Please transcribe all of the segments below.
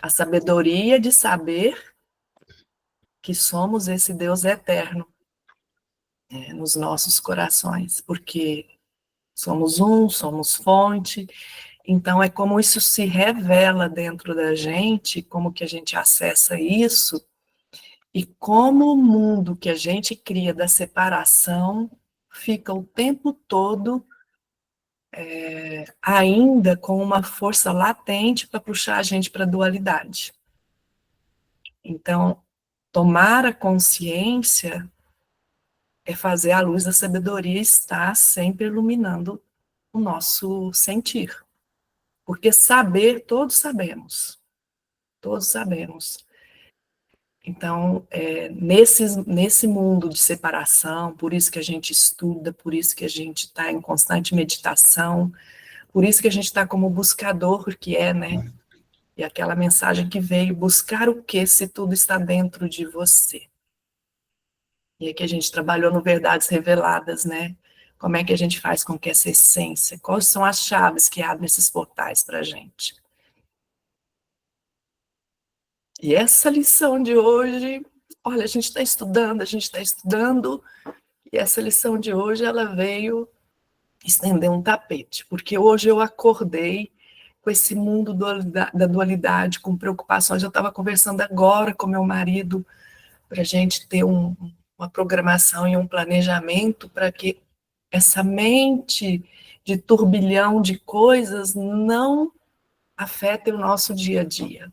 A sabedoria de saber que somos esse Deus eterno, nos nossos corações, porque somos um, somos fonte. Então, é como isso se revela dentro da gente, como que a gente acessa isso, e como o mundo que a gente cria da separação fica o tempo todo ainda com uma força latente para puxar a gente para a dualidade. Então, tomar a consciência é fazer a luz da sabedoria estar sempre iluminando o nosso sentir. Porque saber, todos sabemos. Todos sabemos. Então, nesse mundo de separação, por isso que a gente estuda, por isso que a gente está em constante meditação, por isso que a gente está como buscador, que é, né? E aquela mensagem que veio, buscar o que se tudo está dentro de você. E aqui a gente trabalhou no Verdades Reveladas, né? Como é que a gente faz com que essa essência, quais são as chaves que abrem esses portais para a gente? E essa lição de hoje, olha, a gente está estudando, e essa lição de hoje, ela veio estender um tapete, porque hoje eu acordei com esse mundo da dualidade, com preocupações. Eu estava conversando agora com meu marido, para a gente ter uma programação e um planejamento para que essa mente de turbilhão de coisas não afete o nosso dia a dia.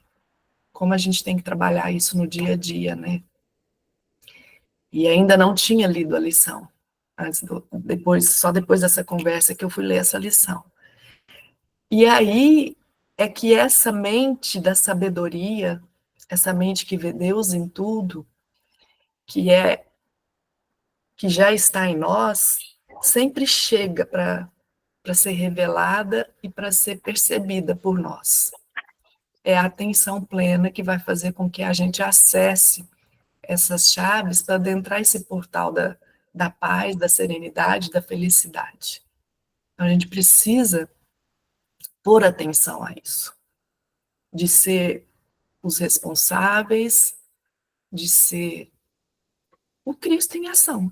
Como a gente tem que trabalhar isso no dia a dia, né? E ainda não tinha lido a lição. Só depois dessa conversa que eu fui ler essa lição. E aí é que essa mente da sabedoria, essa mente que vê Deus em tudo, que já está em nós, sempre chega para ser revelada e para ser percebida por nós. É a atenção plena que vai fazer com que a gente acesse essas chaves para adentrar esse portal da paz, da serenidade, da felicidade. Então, a gente precisa pôr atenção a isso, de ser os responsáveis, de ser o Cristo em ação.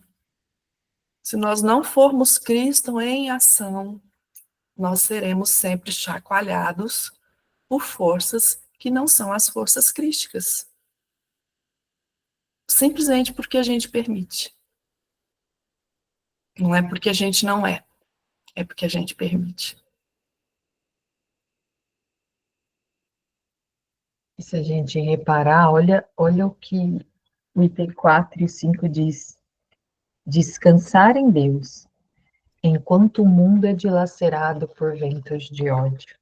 Se nós não formos Cristo em ação, nós seremos sempre chacoalhados por forças que não são as forças crísticas. Simplesmente porque a gente permite. Não é porque a gente não é porque a gente permite. E se a gente reparar, olha o que o item 4 e 5 diz: descansar em Deus, enquanto o mundo é dilacerado por ventos de ódio.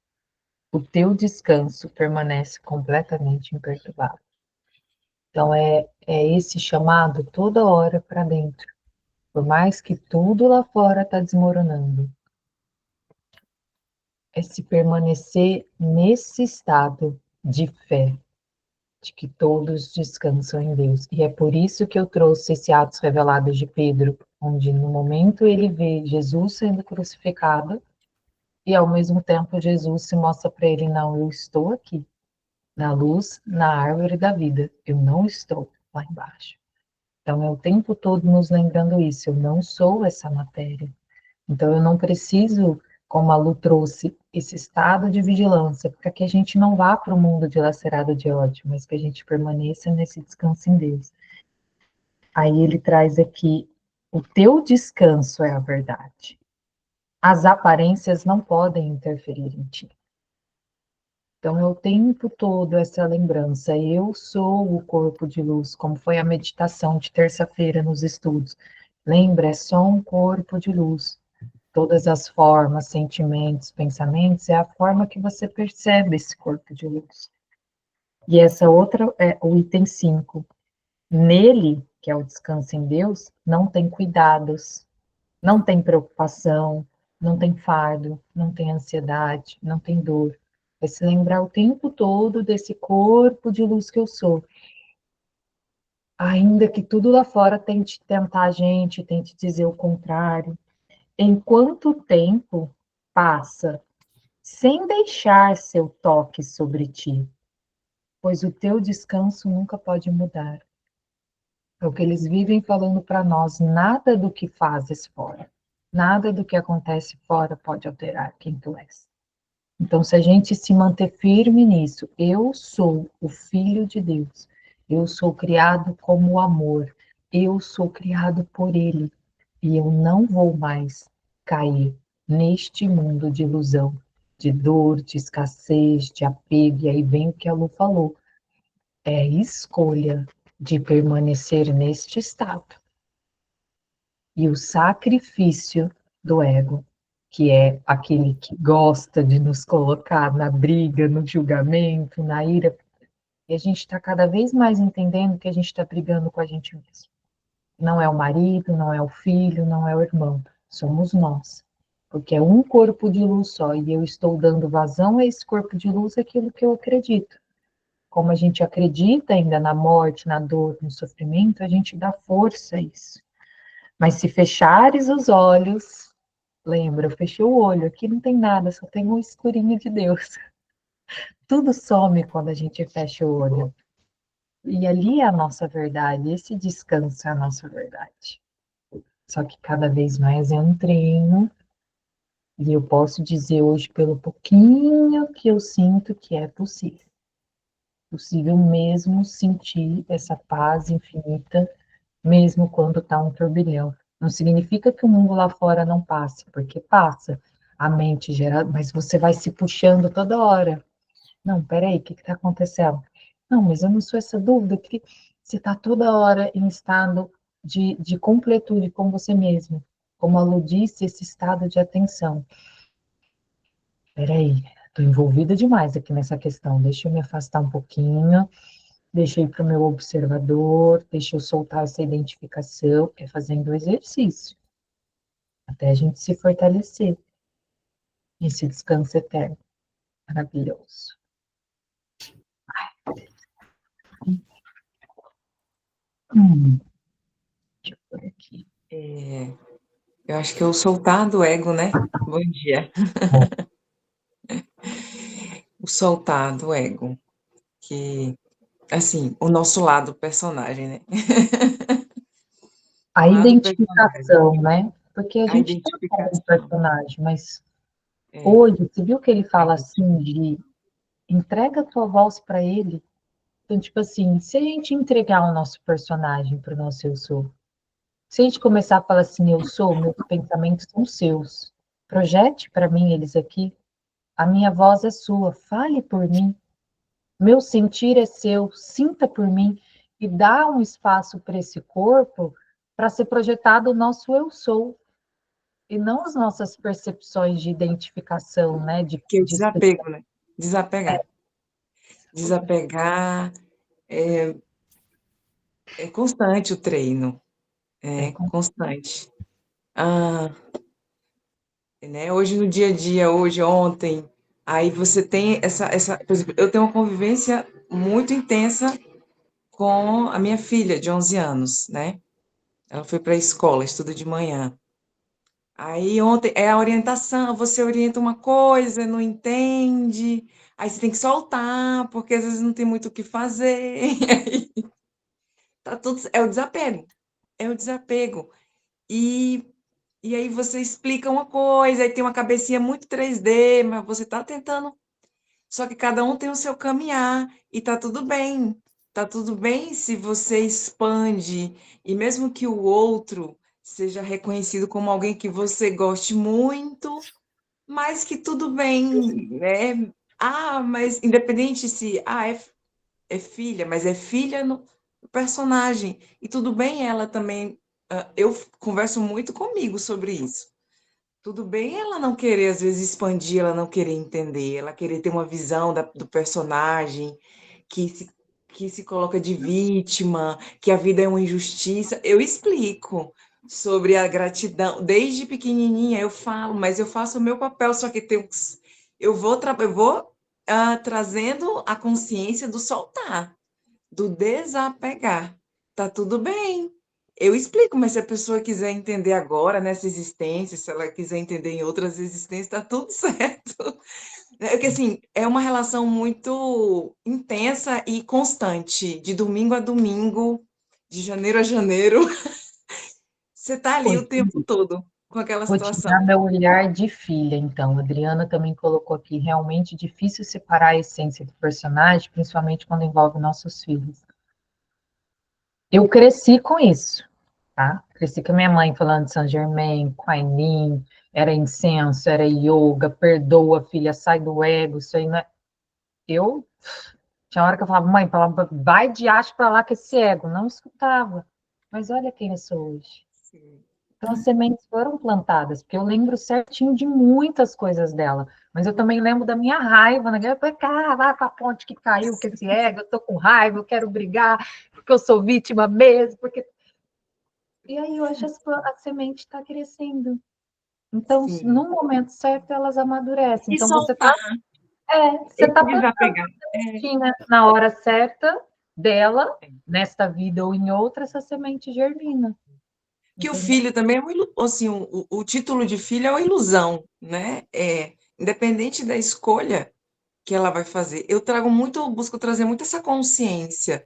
O teu descanso permanece completamente imperturbável. Então, é esse chamado toda hora para dentro. Por mais que tudo lá fora está desmoronando, é se permanecer nesse estado de fé, de que todos descansam em Deus. E é por isso que eu trouxe esse Atos Revelados de Pedro, onde no momento ele vê Jesus sendo crucificado, e ao mesmo tempo Jesus se mostra para ele: não, eu estou aqui, na luz, na árvore da vida, eu não estou lá embaixo. Então é o tempo todo nos lembrando isso: eu não sou essa matéria. Então eu não preciso, como a Lu trouxe, esse estado de vigilância, para que a gente não vá para o mundo dilacerado de ódio, mas que a gente permaneça nesse descanso em Deus. Aí ele traz aqui: o teu descanso é a verdade. As aparências não podem interferir em ti. Então, é o tempo todo essa lembrança: eu sou o corpo de luz, como foi a meditação de terça-feira nos estudos. Lembra, é só um corpo de luz. Todas as formas, sentimentos, pensamentos, é a forma que você percebe esse corpo de luz. E essa outra é o item 5. Nele, que é o descanso em Deus, não tem cuidados, não tem preocupação, não tem fardo, não tem ansiedade, não tem dor. Vai se lembrar o tempo todo desse corpo de luz que eu sou. Ainda que tudo lá fora tente tentar a gente, tente dizer o contrário. Enquanto o tempo passa sem deixar seu toque sobre ti, pois o teu descanso nunca pode mudar. É o que eles vivem falando para nós, nada do que fazes fora, nada do que acontece fora pode alterar quem tu és. Então, se a gente se manter firme nisso, eu sou o Filho de Deus, eu sou criado como amor, eu sou criado por Ele, e eu não vou mais cair neste mundo de ilusão, de dor, de escassez, de apego. E aí vem o que a Lu falou, é escolha de permanecer neste estado. E o sacrifício do ego, que é aquele que gosta de nos colocar na briga, no julgamento, na ira, e a gente está cada vez mais entendendo que a gente está brigando com a gente mesmo. Não é o marido, não é o filho, não é o irmão, somos nós. Porque é um corpo de luz só, e eu estou dando vazão a esse corpo de luz, aquilo que eu acredito. Como a gente acredita ainda na morte, na dor, no sofrimento, a gente dá força a isso. Mas se fechares os olhos, lembra, eu fechei o olho, aqui não tem nada, só tem um escurinho de Deus. Tudo some quando a gente fecha o olho. E ali é a nossa verdade, esse descanso é a nossa verdade. Só que cada vez mais é um treino, e eu posso dizer hoje, pelo pouquinho que eu sinto, que é possível. Possível mesmo sentir essa paz infinita, mesmo quando está um turbilhão. Não significa que o mundo lá fora não passe, porque passa. A mente gera, mas você vai se puxando toda hora. Não, peraí, o que está acontecendo? Não, mas eu não sou essa dúvida, que você está toda hora em estado de completude com você mesmo. Como a Lu disse, esse estado de atenção. Peraí, estou envolvida demais aqui nessa questão, deixa eu me afastar um pouquinho, deixa eu ir para o meu observador, deixa eu soltar essa identificação, é fazendo o exercício, até a gente se fortalecer. Esse descanso eterno, maravilhoso. Deixa eu por aqui. Eu acho que é o soltar do ego, né? Bom dia. O soltar do ego, que, assim, o nosso lado personagem, né? O A lado personagem, identificação, né? Porque a a gente está com um identificação. personagem, mas É, hoje, você viu que ele a fala assim identificação. de entrega a tua voz para ele? Então, tipo assim, se a gente entregar o nosso personagem para o nosso eu sou, se a gente começar a falar assim, eu sou, meus pensamentos são seus, projete para mim eles aqui, a minha voz é sua, fale por mim, meu sentir é seu, sinta por mim, e dá um espaço para esse corpo para ser projetado o nosso eu sou, e não as nossas percepções de identificação, né? Que é o desapego, né? Desapegar. Desapegar é constante o treino, é constante. Ah, né? Hoje no dia a dia, hoje, ontem, aí você tem por exemplo, eu tenho uma convivência muito intensa com a minha filha de 11 anos, né? Ela foi para a escola, estuda de manhã. Aí ontem é a orientação, você orienta uma coisa, não entende, aí você tem que soltar, porque às vezes não tem muito o que fazer. Tá tudo, é o desapego, é o desapego. E, e aí você explica uma coisa, aí tem uma cabecinha muito 3D, mas você está tentando. Só que cada um tem o seu caminhar e tá tudo bem. Tá tudo bem se você expande e mesmo que o outro seja reconhecido como alguém que você goste muito, mas que tudo bem, né? Ah, mas independente se é filha, mas é filha no personagem. E tudo bem ela também. Eu converso muito comigo sobre isso. Tudo bem ela não querer, às vezes, expandir, ela não querer entender, ela querer ter uma visão do personagem que se, que se coloca de vítima, que a vida é uma injustiça. Eu explico sobre a gratidão. Desde pequenininha eu falo, mas eu faço o meu papel, só que eu vou trazendo a consciência do soltar, do desapegar. Tá tudo bem. Eu explico, mas se a pessoa quiser entender agora, nessa existência, se ela quiser entender em outras existências, tá tudo certo. É que, assim, é uma relação muito intensa e constante, de domingo a domingo, de janeiro a janeiro. Você tá ali o tempo todo com aquela Vou te dar situação. meu olhar de filha, então. A Adriana também colocou aqui, realmente difícil separar a essência do personagem, principalmente quando envolve nossos filhos. Eu cresci com isso, tá? Cresci com a minha mãe falando de Saint Germain, Kuan era incenso, era yoga, perdoa, filha, sai do ego, isso aí não é... Eu, tinha hora que eu falava, mãe, falava, vai de acho para lá com esse ego. Não escutava. Mas olha quem eu sou hoje. Sim. Então, as sementes foram plantadas, porque eu lembro certinho de muitas coisas dela, mas eu também lembro da minha raiva, né? Eu falei, cara, vai para a ponte que caiu, que esse ego, eu tô com raiva, eu quero brigar, porque eu sou vítima mesmo, porque... E aí, hoje, a semente está crescendo. Então, Sim. no momento certo, elas amadurecem. E Então, soltar, você esse tá plantando desapegar. É, sementinha na hora certa dela, nesta vida ou em outra, essa semente germina, que o entendeu? filho também é assim, o título de filho é uma ilusão, né? Independente da escolha que ela vai fazer. Busco trazer muito essa consciência,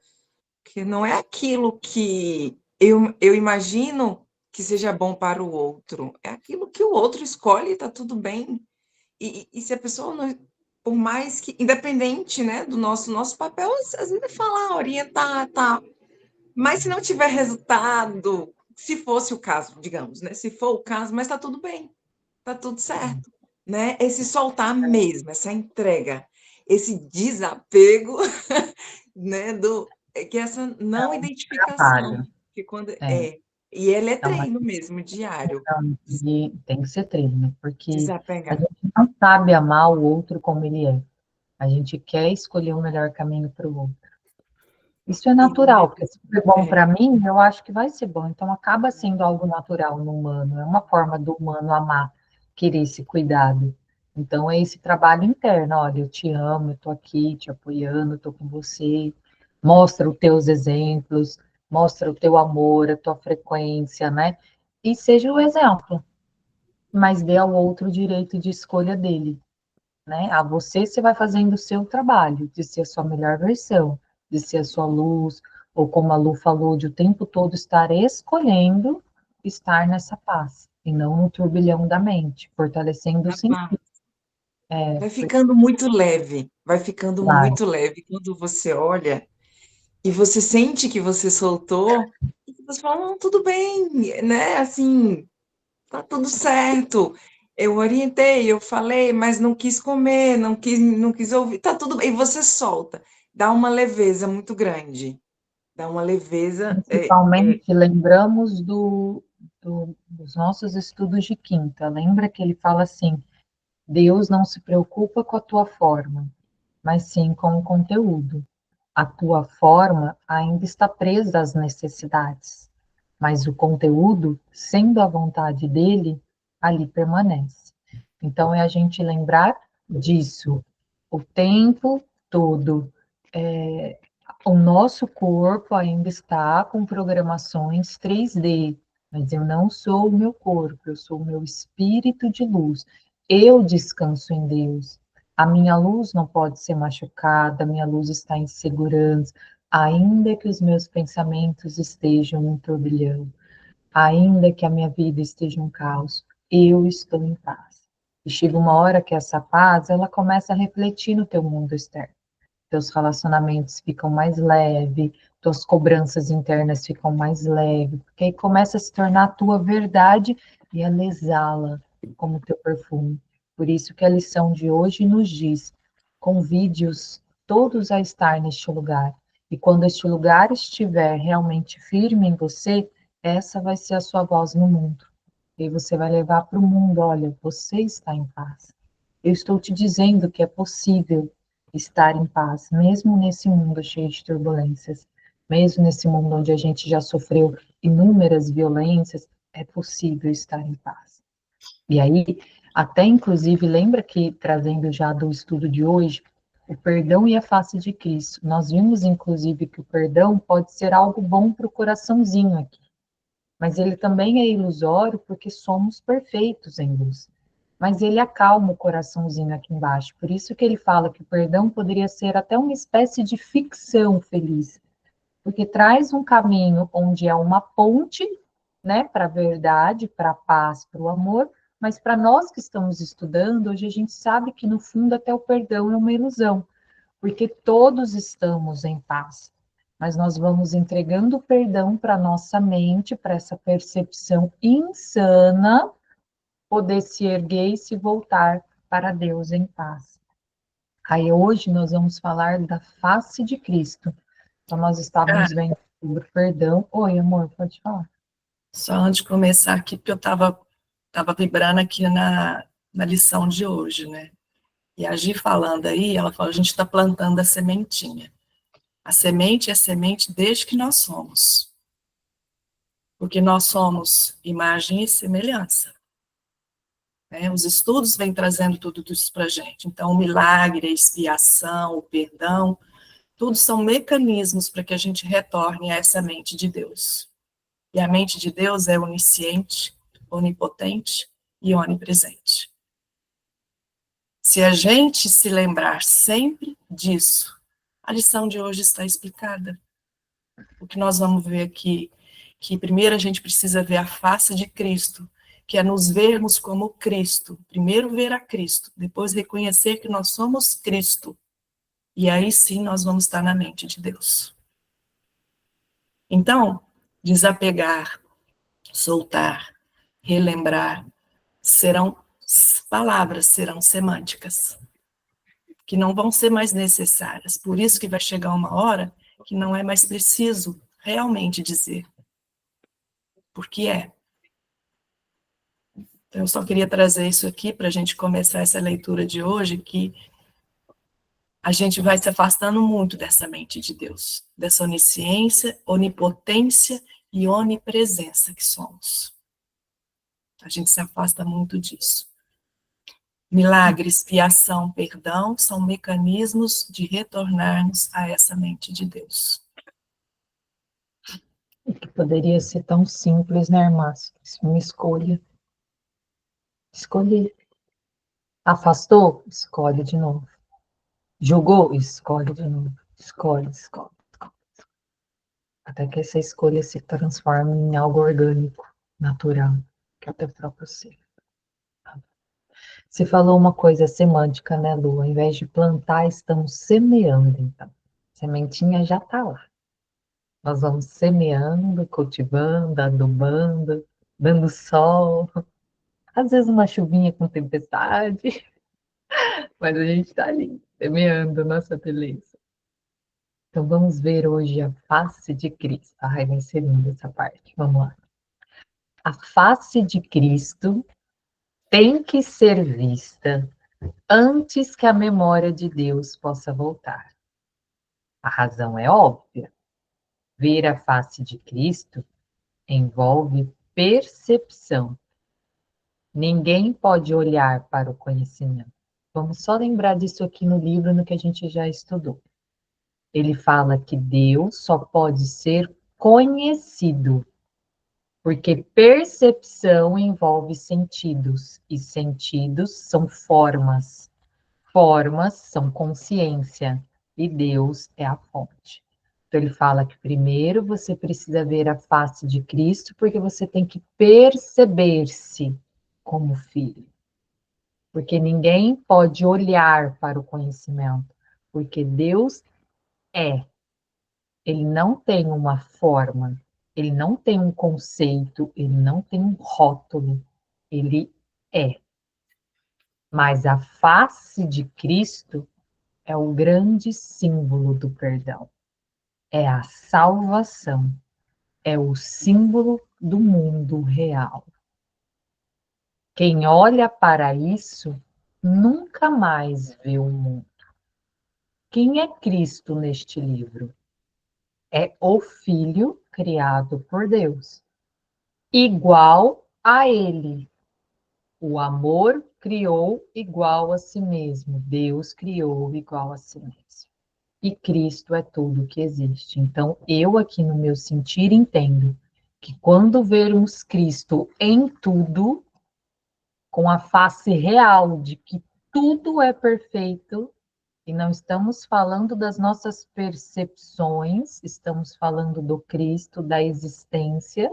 que não é aquilo que eu imagino que seja bom para o outro, é aquilo que o outro escolhe, está tudo bem. E se a pessoa não, por mais que, independente, né, do nosso papel, às vezes é falar, orientar, tá. Mas se não tiver resultado, se fosse o caso, digamos, né? Se for o caso, mas está tudo bem, está tudo certo, né? Esse soltar mesmo, essa entrega, esse desapego, né? Que essa não identificação, Trabalho. que quando É, e ele é é uma treino mesmo, diário, questão de tem que ser treino, porque a desapegar. gente não sabe amar o outro como ele é. A gente quer escolher o melhor caminho para o outro. Isso é E quando natural, porque se for bom para mim, eu acho que vai ser bom. Então acaba sendo algo natural no humano, é uma forma do humano amar, querer esse cuidado. Então é esse trabalho interno, olha, eu te amo, eu tô aqui te apoiando, tô com você. Mostra os teus exemplos, mostra o teu amor, a tua frequência, né? E seja o exemplo, mas dê ao outro o direito de escolha dele, né? A você, você vai fazendo o seu trabalho de ser a sua melhor versão, de ser a sua luz, ou como a Lu falou, de o tempo todo estar escolhendo estar nessa paz, e não no turbilhão da mente, fortalecendo o sentido. vai Porque, ficando muito leve, vai ficando vai, muito leve quando você olha e você sente que você soltou, e você fala, não, tudo bem, né? Assim, tá tudo certo. Eu orientei, eu falei, mas não quis comer, não quis ouvir, tá tudo bem. E você solta, dá uma leveza muito grande, dá uma leveza. principalmente, lembramos dos nossos estudos de quinta. Lembra que ele fala assim: Deus não se preocupa com a tua forma, mas sim com o conteúdo. A tua forma ainda está presa às necessidades, mas o conteúdo, sendo a vontade dele, ali permanece. Então, é a gente lembrar disso o tempo todo. O nosso corpo ainda está com programações 3D, mas eu não sou o meu corpo, eu sou o meu espírito de luz. Eu descanso em Deus. A minha luz não pode ser machucada, a minha luz está em segurança, ainda que os meus pensamentos estejam em turbilhão, ainda que a minha vida esteja um caos, eu estou em paz. E chega uma hora que essa paz, ela começa a refletir no teu mundo externo. Teus relacionamentos ficam mais leves, tuas cobranças internas ficam mais leves, porque aí começa a se tornar a tua verdade e ela exala como teu perfume. Por isso que a lição de hoje nos diz: convide-os todos a estar neste lugar. E quando este lugar estiver realmente firme em você, essa vai ser a sua voz no mundo. E você vai levar para o mundo: olha, você está em paz. Eu estou te dizendo que é possível estar em paz, mesmo nesse mundo cheio de turbulências, mesmo nesse mundo onde a gente já sofreu inúmeras violências, é possível estar em paz. E aí, até inclusive, lembra que, trazendo já do estudo de hoje, o perdão e a face de Cristo, nós vimos inclusive que o perdão pode ser algo bom para o coraçãozinho aqui, mas ele também é ilusório porque somos perfeitos em luz. mas ele acalma o coraçãozinho aqui embaixo. Por isso que ele fala que o perdão poderia ser até uma espécie de ficção feliz, porque traz um caminho onde é uma ponte, né, para a verdade, para a paz, para o amor, mas para nós que estamos estudando, hoje a gente sabe que no fundo até o perdão é uma ilusão, porque todos estamos em paz, mas nós vamos entregando o perdão para nossa mente, para essa percepção insana, poder se erguer e se voltar para Deus em paz. Aí hoje nós vamos falar da face de Cristo. Então nós Ah, estávamos vendo sobre o perdão. Oi, amor, pode falar. só antes de começar aqui, porque eu tava vibrando aqui na lição de hoje, né? E a Gi falando aí, ela falou, a gente está plantando a sementinha. A semente é semente desde que nós somos. Porque nós somos imagem e semelhança. Né? Os estudos vêm trazendo tudo isso para a gente. Então, o milagre, a expiação, o perdão, tudo são mecanismos para que a gente retorne a essa mente de Deus. E a mente de Deus é onisciente, onipotente e onipresente. Se a gente se lembrar sempre disso, a lição de hoje está explicada. O que nós vamos ver aqui, que primeiro a gente precisa ver a face de Cristo, que é nos vermos como Cristo. Primeiro ver a Cristo, depois reconhecer que nós somos Cristo. E aí sim nós vamos estar na mente de Deus. Então, desapegar, soltar, relembrar, serão palavras, serão semânticas, que não vão ser mais necessárias. Por isso que vai chegar uma hora que não é mais preciso realmente dizer. Porque é. Então, eu só queria trazer isso aqui para a gente começar essa leitura de hoje, que a gente vai se afastando muito dessa mente de Deus, dessa onisciência, onipotência e onipresença que somos. A gente se afasta muito disso. Milagre, expiação, perdão são mecanismos de retornarmos a essa mente de Deus. Que poderia ser tão simples, né, Márcia? Uma escolha. Escolher. Afastou? Escolhe de novo. Julgou? Escolhe de novo. Escolhe, escolhe. Até que essa escolha se transforme em algo orgânico, natural, que é o teu próprio ser. Você falou uma coisa semântica, né, Lu? Ao invés de plantar, estamos semeando, então. Sementinha já está lá. Nós vamos semeando, cultivando, adubando, dando sol. Às vezes uma chuvinha com tempestade, mas a gente está ali, semeando nossa beleza. Então vamos ver hoje a face de Cristo. Ai, vai ser linda essa parte. Vamos lá. A face de Cristo tem que ser vista antes que a memória de Deus possa voltar. A razão é óbvia. Ver a face de Cristo envolve percepção. Ninguém pode olhar para o conhecimento. Vamos só lembrar disso aqui no livro, no que a gente já estudou. Ele fala que Deus só pode ser conhecido, porque percepção envolve sentidos, e sentidos são formas. Formas são consciência, e Deus é a fonte. Então, ele fala que primeiro você precisa ver a face de Cristo, porque você tem que perceber-se como filho. Porque ninguém pode olhar para o conhecimento, porque Deus é. Ele não tem uma forma, ele não tem um conceito, ele não tem um rótulo, ele é. Mas a face de Cristo é o grande símbolo do perdão. É a salvação, é o símbolo do mundo real. Quem olha para isso nunca mais vê o mundo. Quem é Cristo neste livro? É o Filho criado por Deus, igual a Ele. O amor criou igual a si mesmo, Deus criou igual a si mesmo. E Cristo é tudo que existe. Então, eu aqui no meu sentir entendo que quando vermos Cristo em tudo, com a face real de que tudo é perfeito, e não estamos falando das nossas percepções, estamos falando do Cristo, da existência.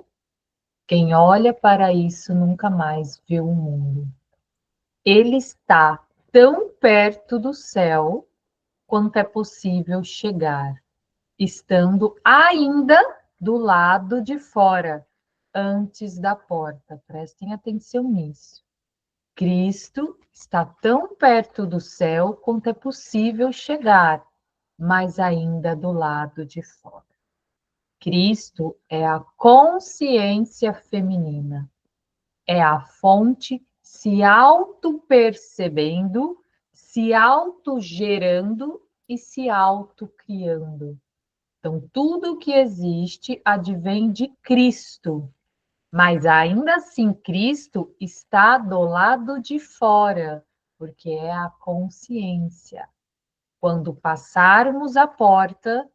Quem olha para isso nunca mais vê o mundo. Ele está tão perto do céu quanto é possível chegar, estando ainda do lado de fora, antes da porta. Prestem atenção nisso. Cristo está tão perto do céu quanto é possível chegar, mas ainda do lado de fora. Cristo é a consciência feminina, é a fonte se auto-percebendo, se auto-gerando e se auto-criando. Então, tudo que existe advém de Cristo, mas ainda assim, Cristo está do lado de fora, porque é a consciência. Quando passarmos a porta,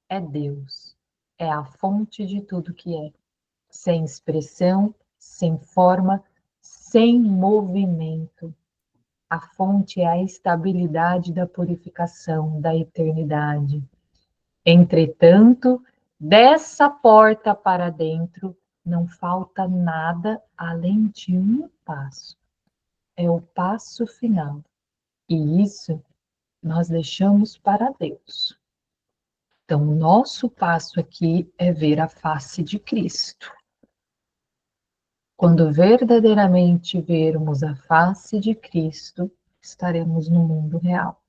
é Deus, é a fonte de tudo que é, sem expressão, sem forma, sem movimento. A fonte é a estabilidade da purificação, da eternidade. Entretanto, dessa porta para dentro, não falta nada além de um passo. É o passo final. E isso nós deixamos para Deus. Então, o nosso passo aqui é ver a face de Cristo. Quando verdadeiramente vermos a face de Cristo, estaremos no mundo real.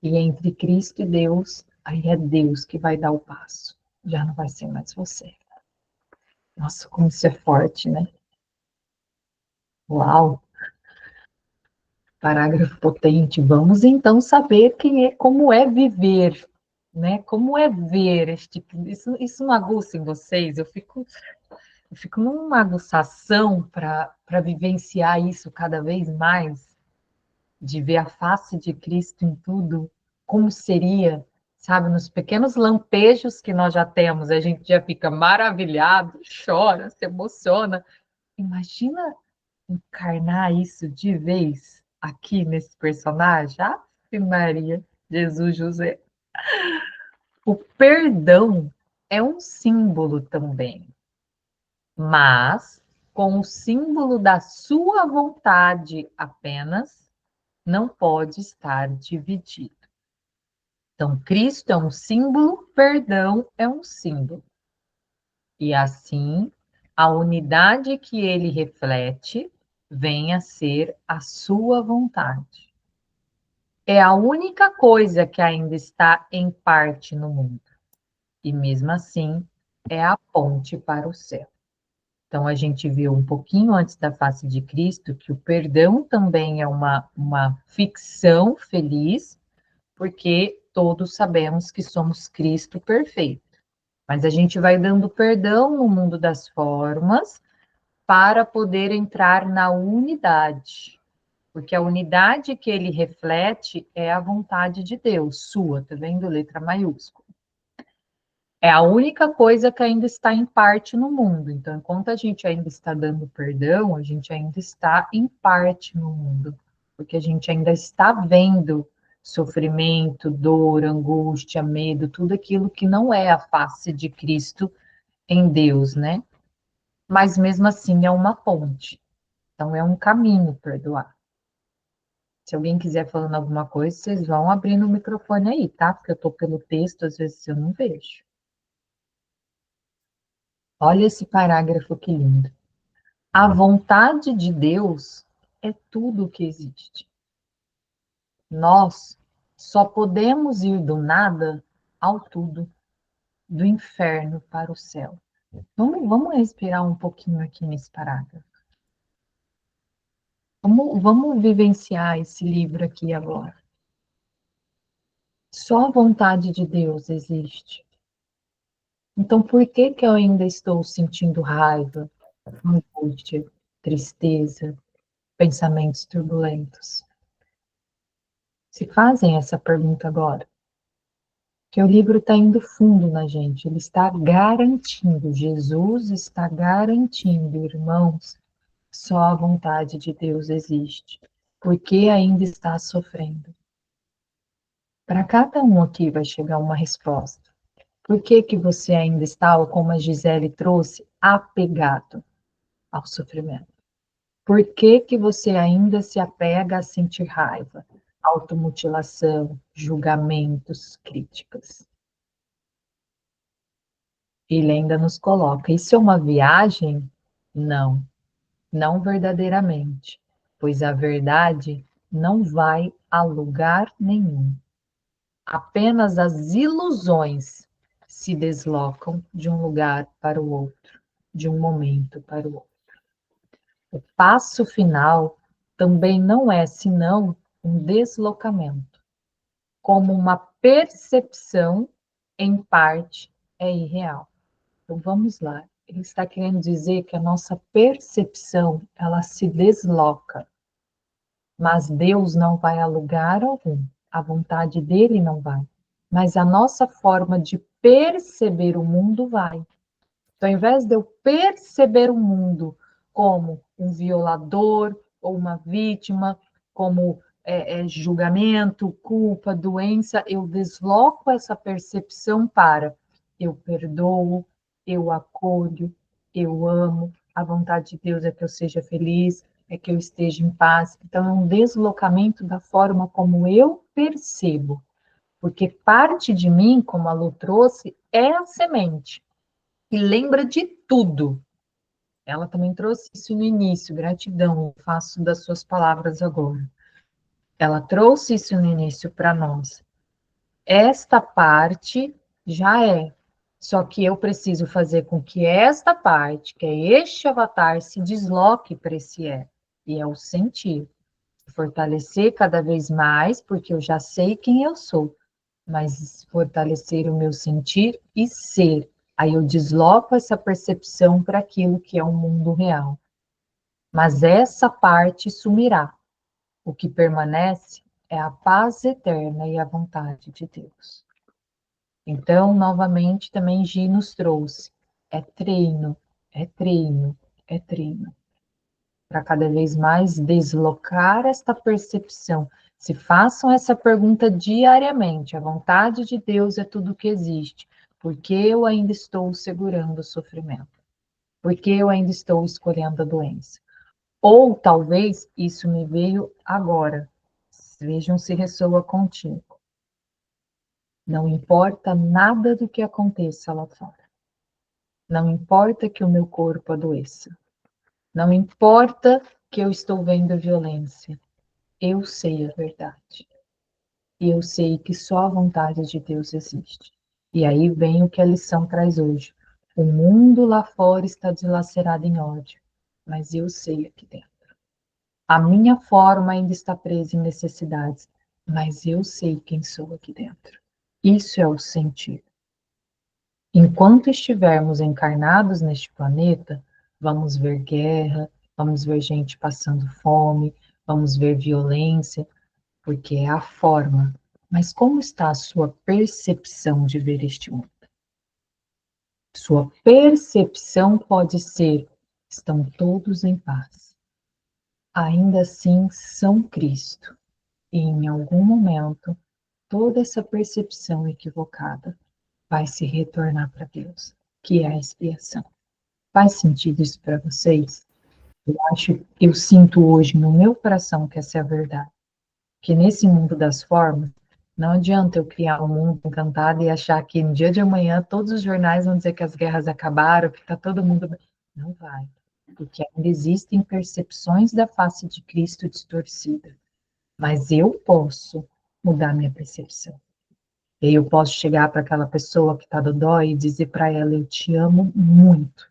E entre Cristo e Deus, aí é Deus que vai dar o passo. Já não vai ser mais você. Nossa, como isso é forte, né? Uau! Parágrafo potente. Vamos então saber como é viver, né? Como é ver isso não aguça em vocês? Eu fico numa aguçação para vivenciar isso cada vez mais, de ver a face de Cristo em tudo, como seria, sabe, nos pequenos lampejos que nós já temos, a gente já fica maravilhado, chora, se emociona. Imagina encarnar isso de vez aqui nesse personagem. Ave Maria, Jesus, José. O perdão é um símbolo também, mas com o símbolo da sua vontade apenas, não pode estar dividido. Então, Cristo é um símbolo, perdão é um símbolo. E assim, a unidade que ele reflete vem a ser a sua vontade. É a única coisa que ainda está em parte no mundo. E mesmo assim, é a ponte para o céu. Então, a gente viu um pouquinho antes da face de Cristo que o perdão também é uma ficção feliz, porque todos sabemos que somos Cristo perfeito. Mas a gente vai dando perdão no mundo das formas para poder entrar na unidade. Porque a unidade que ele reflete é a vontade de Deus, sua, tá vendo? Letra maiúscula. É a única coisa que ainda está em parte no mundo. Então, enquanto a gente ainda está dando perdão, a gente ainda está em parte no mundo. Porque a gente ainda está vendo sofrimento, dor, angústia, medo, tudo aquilo que não é a face de Cristo em Deus, né? Mas mesmo assim é uma ponte. Então, é um caminho perdoar. Se alguém quiser falando alguma coisa, vocês vão abrindo o microfone aí, tá? Porque eu tô pelo texto, às vezes eu não vejo. Olha esse parágrafo que lindo. A vontade de Deus é tudo o que existe. Nós só podemos ir do nada ao tudo, do inferno para o céu. Vamos respirar um pouquinho aqui nesse parágrafo. Vamos vivenciar esse livro aqui agora. Só a vontade de Deus existe. Então, por que eu ainda estou sentindo raiva, angústia, tristeza, pensamentos turbulentos? Se fazem essa pergunta agora, que o livro está indo fundo na gente, ele está garantindo, Jesus está garantindo, irmãos, Só a vontade de Deus existe. Por que ainda está sofrendo? Para cada um aqui vai chegar uma resposta. Por que que você ainda está, ou como a Gisele trouxe, apegado ao sofrimento? Por que que você ainda se apega a sentir raiva, automutilação, julgamentos, críticas? Ele ainda nos coloca, isso é uma viagem? Não, não verdadeiramente, pois a verdade não vai a lugar nenhum. Apenas as ilusões se deslocam de um lugar para o outro, de um momento para o outro. O passo final também não é senão um deslocamento, como uma percepção, em parte, é irreal. Então vamos lá. Ele está querendo dizer que a nossa percepção, ela se desloca, mas Deus não vai a lugar algum. A vontade dele não vai. Mas a nossa forma de perceber o mundo vai. Então, ao invés de eu perceber o mundo como um violador ou uma vítima, como julgamento, culpa, doença, eu desloco essa percepção para eu perdoo, eu acolho, eu amo, a vontade de Deus é que eu seja feliz, é que eu esteja em paz. Então, é um deslocamento da forma como eu percebo, porque parte de mim, como a Lu trouxe, é a semente e lembra de tudo. Ela também trouxe isso no início, gratidão, eu faço das suas palavras agora. Ela trouxe isso no início para nós. Esta parte já é, só que eu preciso fazer com que esta parte, que é este avatar, se desloque para esse e é o sentir. Fortalecer cada vez mais, porque eu já sei quem eu sou, mas fortalecer o meu sentir e ser. Aí eu desloco essa percepção para aquilo que é o mundo real. Mas essa parte sumirá. O que permanece é a paz eterna e a vontade de Deus. Então, novamente, também Gi nos trouxe. É treino, é treino, é treino. Para cada vez mais deslocar esta percepção. Se façam essa pergunta diariamente, a vontade de Deus é tudo que existe. Por que eu ainda estou segurando o sofrimento? Por que eu ainda estou escolhendo a doença? Ou talvez isso me veio agora. Vejam se ressoa contigo. Não importa nada do que aconteça lá fora. Não importa que o meu corpo adoeça. Não importa que eu estou vendo violência. Eu sei a verdade. E eu sei que só a vontade de Deus existe. E aí vem o que a lição traz hoje. O mundo lá fora está dilacerado em ódio, mas eu sei aqui dentro. A minha forma ainda está presa em necessidades, mas eu sei quem sou aqui dentro. Isso é o sentir. Enquanto estivermos encarnados neste planeta, vamos ver guerra, vamos ver gente passando fome, vamos ver violência, porque é a forma. Mas como está a sua percepção de ver este mundo? Sua percepção pode ser: estão todos em paz. Ainda assim são Cristo. E em algum momento, toda essa percepção equivocada vai se retornar para Deus, que é a expiação. Faz sentido isso para vocês? Eu sinto hoje no meu coração que essa é a verdade. Que nesse mundo das formas, não adianta eu criar um mundo encantado e achar que no dia de amanhã todos os jornais vão dizer que as guerras acabaram, que está todo mundo. Não vai. Porque ainda existem percepções da face de Cristo distorcida. Mas eu posso mudar minha percepção. E eu posso chegar para aquela pessoa que está do dó e dizer para ela: eu te amo muito.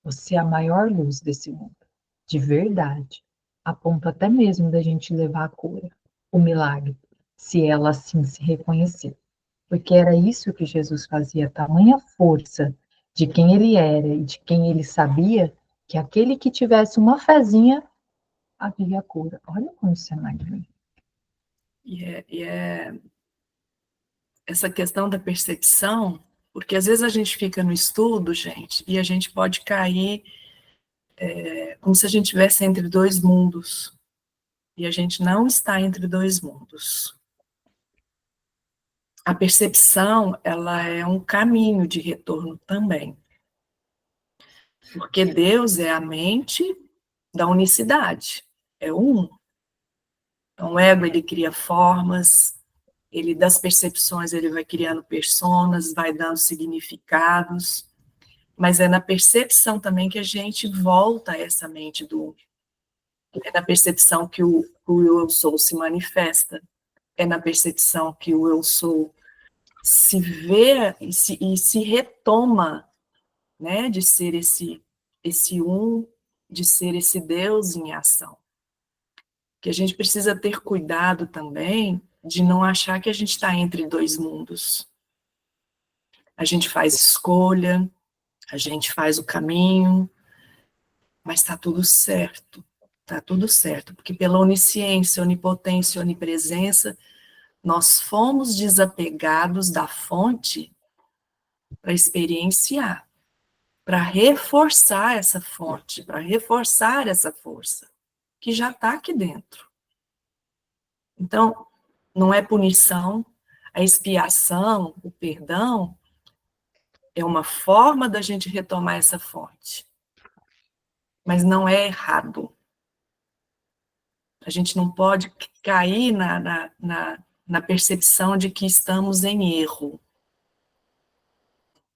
Você é a maior luz desse mundo. De verdade. A ponto até mesmo da gente levar a cura, o milagre, se ela assim se reconhecer. Porque era isso que Jesus fazia, tamanha força de quem ele era e de quem ele sabia, que aquele que tivesse uma fezinha, havia cura. Olha como isso é magnífico. E é essa questão da percepção, porque às vezes a gente fica no estudo, gente, e a gente pode cair É como se a gente estivesse entre dois mundos. E a gente não está entre dois mundos. A percepção, ela é um caminho de retorno também. Porque Deus é a mente da unicidade, é um. Então, o ego, ele cria formas, ele das percepções, ele vai criando personas, vai dando significados, mas é na percepção também que a gente volta a essa mente do um. É na percepção que o eu sou se manifesta, é na percepção que o eu sou se vê e se retoma, né, de ser esse um, de ser esse Deus em ação. Que a gente precisa ter cuidado também de não achar que a gente está entre dois mundos. A gente faz escolha, a gente faz o caminho, mas está tudo certo. Está tudo certo, porque pela onisciência, onipotência, onipresença, nós fomos desapegados da fonte para experienciar, para reforçar essa fonte, para reforçar essa força, que já está aqui dentro. Então, não é punição, a expiação, o perdão, é uma forma da gente retomar essa fonte. Mas não é errado. A gente não pode cair na percepção de que estamos em erro.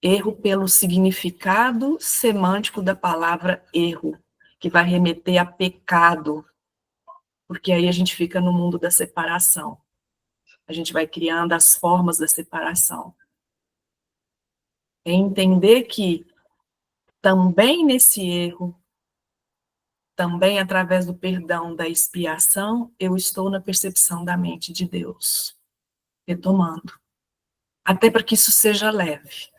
Erro pelo significado semântico da palavra erro, que vai remeter a pecado, porque aí a gente fica no mundo da separação. A gente vai criando as formas da separação. É entender que também nesse erro, também através do perdão, da expiação, eu estou na percepção da mente de Deus, retomando. Até para que isso seja leve,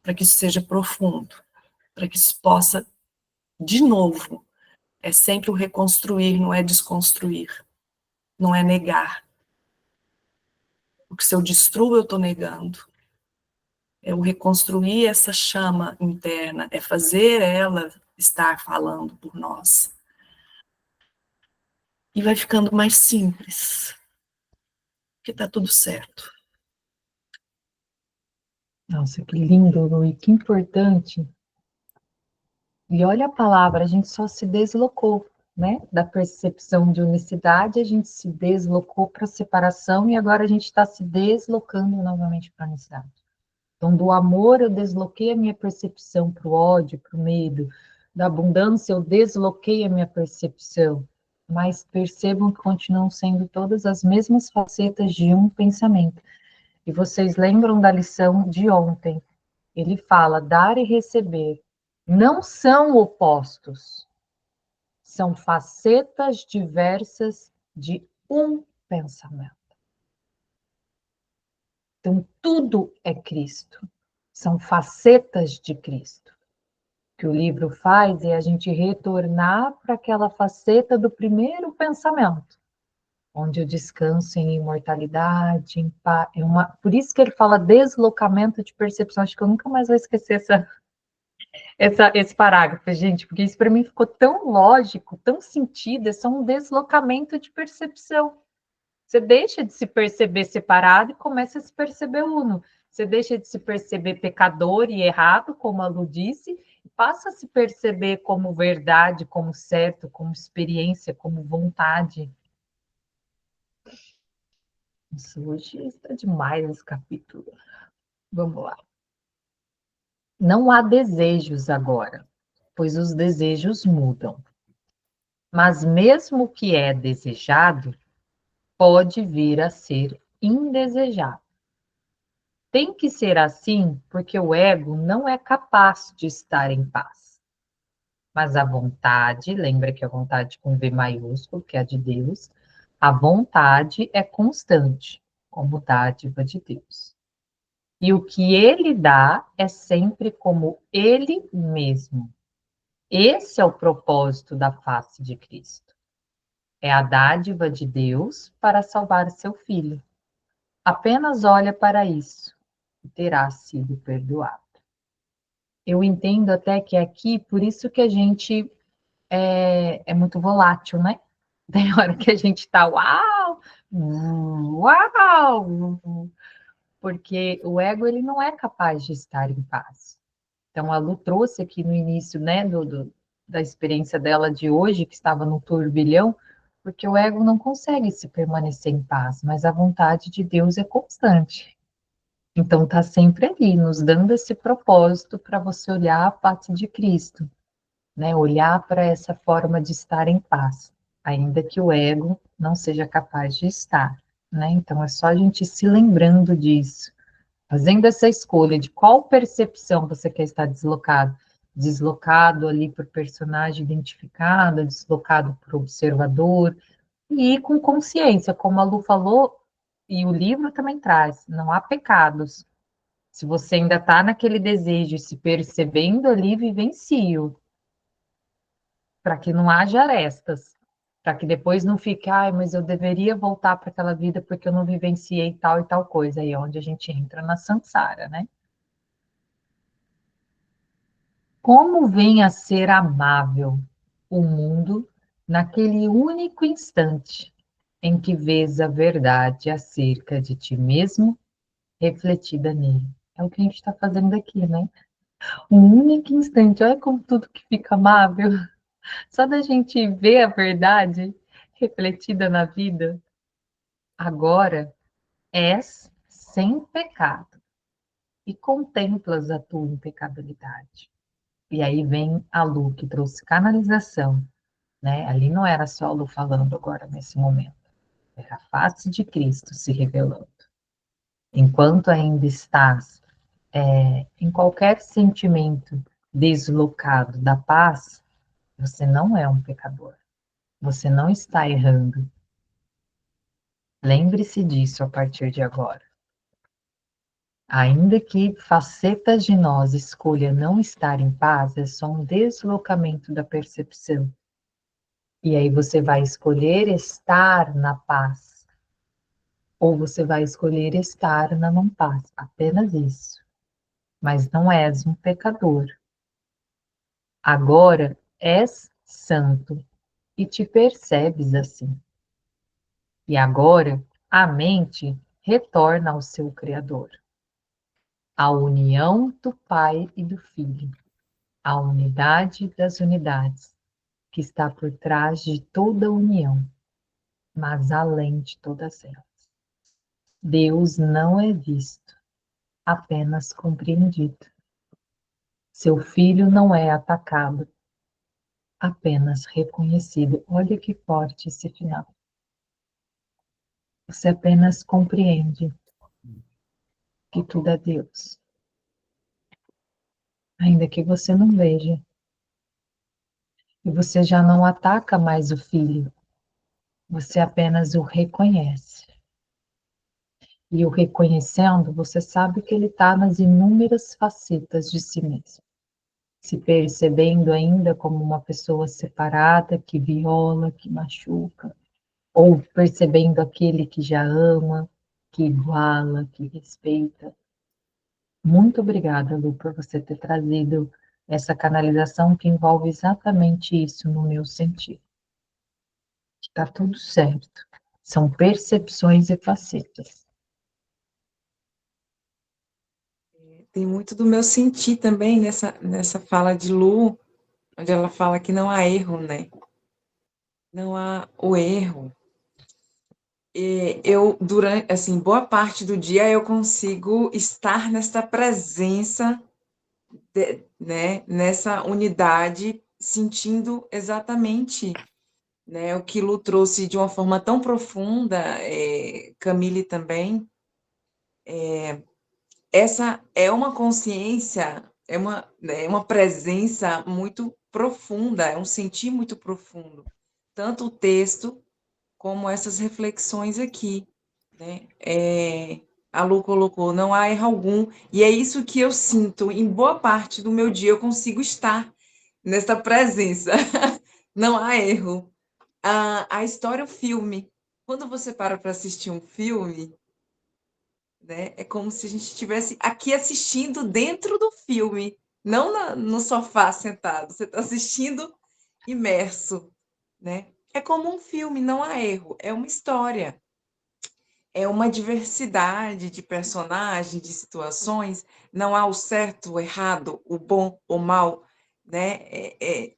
para que isso seja profundo, para que isso possa, de novo, é sempre o reconstruir, não é desconstruir, não é negar. Porque se eu destruo, eu estou negando. É o reconstruir essa chama interna, é fazer ela estar falando por nós. E vai ficando mais simples, porque está tudo certo. Nossa, que lindo, Lu, e que importante. E olha a palavra, a gente só se deslocou, né? Da percepção de unicidade, a gente se deslocou para a separação e agora a gente está se deslocando novamente para a unicidade. Então, do amor, eu desloquei a minha percepção para o ódio, para o medo. Da abundância, eu desloquei a minha percepção. Mas percebam que continuam sendo todas as mesmas facetas de um pensamento. E vocês lembram da lição de ontem? Ele fala, dar e receber não são opostos, são facetas diversas de um pensamento. Então, tudo é Cristo, são facetas de Cristo. O que o livro faz é a gente retornar para aquela faceta do primeiro pensamento, onde eu descanso em imortalidade, em paz. Por isso que ele fala deslocamento de percepção. Acho que eu nunca mais vou esquecer esse parágrafo, gente, porque isso para mim ficou tão lógico, tão sentido, é só um deslocamento de percepção. Você deixa de se perceber separado e começa a se perceber uno. Você deixa de se perceber pecador e errado, como a Lu disse, e passa a se perceber como verdade, como certo, como experiência, como vontade. Isso hoje está demais esse capítulo. Vamos lá. Não há desejos agora, pois os desejos mudam. Mas mesmo o que é desejado pode vir a ser indesejado. Tem que ser assim porque o ego não é capaz de estar em paz. Mas a vontade, lembra que a vontade com V maiúsculo, que é a de Deus, a vontade é constante, como dádiva de Deus. E o que ele dá é sempre como ele mesmo. Esse é o propósito da face de Cristo. É a dádiva de Deus para salvar seu filho. Apenas olha para isso e terá sido perdoado. eu entendo até que aqui, por isso que a gente é muito volátil, né? Tem hora que a gente tá uau, uau, porque o ego ele não é capaz de estar em paz. Então a Lu trouxe aqui no início, né, da experiência dela de hoje, que estava no turbilhão, porque o ego não consegue se permanecer em paz, mas a vontade de Deus é constante. Então está sempre ali, nos dando esse propósito para você olhar a face de Cristo, né? Olhar para essa forma de estar em paz, ainda que o ego não seja capaz de estar, né? Então é só a gente ir se lembrando disso, fazendo essa escolha de qual percepção você quer estar deslocado. Deslocado ali por personagem identificado, deslocado por observador, e ir com consciência, como a Lu falou, e o livro também traz, não há pecados. Se você ainda está naquele desejo, se percebendo ali, vivencie-o, para que não haja arestas, para que depois não fique, ai, mas eu deveria voltar para aquela vida porque eu não vivenciei tal e tal coisa, aí é onde a gente entra na samsara, né? Como vem a ser amável o mundo naquele único instante em que vês a verdade acerca de ti mesmo refletida nele. É o que a gente está fazendo aqui, né? Um único instante, olha como tudo que fica amável. Só da gente ver a verdade refletida na vida, agora és sem pecado e contemplas a tua impecabilidade. E aí vem a Lu, que trouxe canalização, né? Ali não era só a Lu falando agora nesse momento, era a face de Cristo se revelando. Enquanto ainda estás em qualquer sentimento deslocado da paz, você não é um pecador. Você não está errando. Lembre-se disso a partir de agora. Ainda que facetas de nós escolha não estar em paz, é só um deslocamento da percepção. E aí você vai escolher estar na paz, ou você vai escolher estar na não paz, apenas isso. Mas não és um pecador. Agora és santo e te percebes assim. E agora a mente retorna ao seu Criador. A união do Pai e do Filho, a unidade das unidades, que está por trás de toda união, mas além de todas elas. Deus não é visto, apenas compreendido. Seu filho não é atacado, apenas reconhecido. Olha que forte esse final. Você apenas compreende que tudo é Deus, ainda que você não veja. E você já não ataca mais o filho, você apenas o reconhece. E o reconhecendo, você sabe que ele está nas inúmeras facetas de si mesmo. Se percebendo ainda como uma pessoa separada, que viola, que machuca, ou percebendo aquele que já ama, que iguala, que respeita. Muito obrigada, Lu, por você ter trazido essa canalização que envolve exatamente isso no meu sentido. Está tudo certo. São percepções e facetas. Tem muito do meu sentir também nessa fala de Lu, onde ela fala que não há erro, né? Não há o erro. E eu, durante, assim, boa parte do dia eu consigo estar nessa presença, né, nessa unidade, sentindo exatamente, né, o que Lu trouxe de uma forma tão profunda, Camille também. Essa é uma consciência, é uma presença muito profunda, é um sentir muito profundo. Tanto o texto como essas reflexões aqui, né? A Lu colocou, não há erro algum, e é isso que eu sinto, em boa parte do meu dia eu consigo estar nessa presença, não há erro. A história, o filme, quando você para assistir um filme, né, é como se a gente estivesse aqui assistindo dentro do filme, Não no sofá sentado, você está assistindo imerso, né? É como um filme, não há erro, é uma história. É uma diversidade de personagens, de situações, não há o certo, o errado, o bom, o mal, né?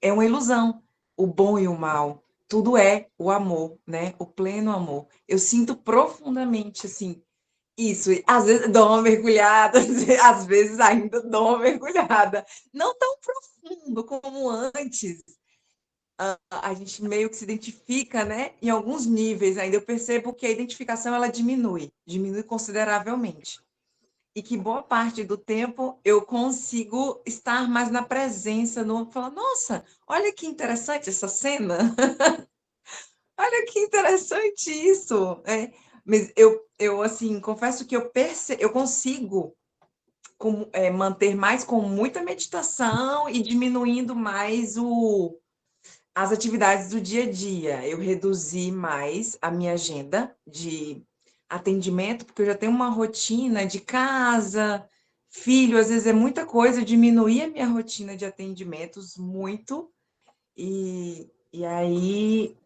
É uma ilusão, o bom e o mal. Tudo é o amor, né? O pleno amor. Eu sinto profundamente, assim, isso. Às vezes dou uma mergulhada, às vezes ainda dou uma mergulhada. Não tão profundo como antes, a gente meio que se identifica, né? Em alguns níveis ainda eu percebo que a identificação ela diminui consideravelmente. E que boa parte do tempo eu consigo estar mais na presença, no falar, nossa, olha que interessante essa cena, olha que interessante isso. Mas eu assim, confesso que eu consigo manter mais com muita meditação e diminuindo mais as atividades do dia a dia. Eu reduzi mais a minha agenda de atendimento, porque eu já tenho uma rotina de casa, filho, às vezes é muita coisa, eu diminuí a minha rotina de atendimentos muito, e aí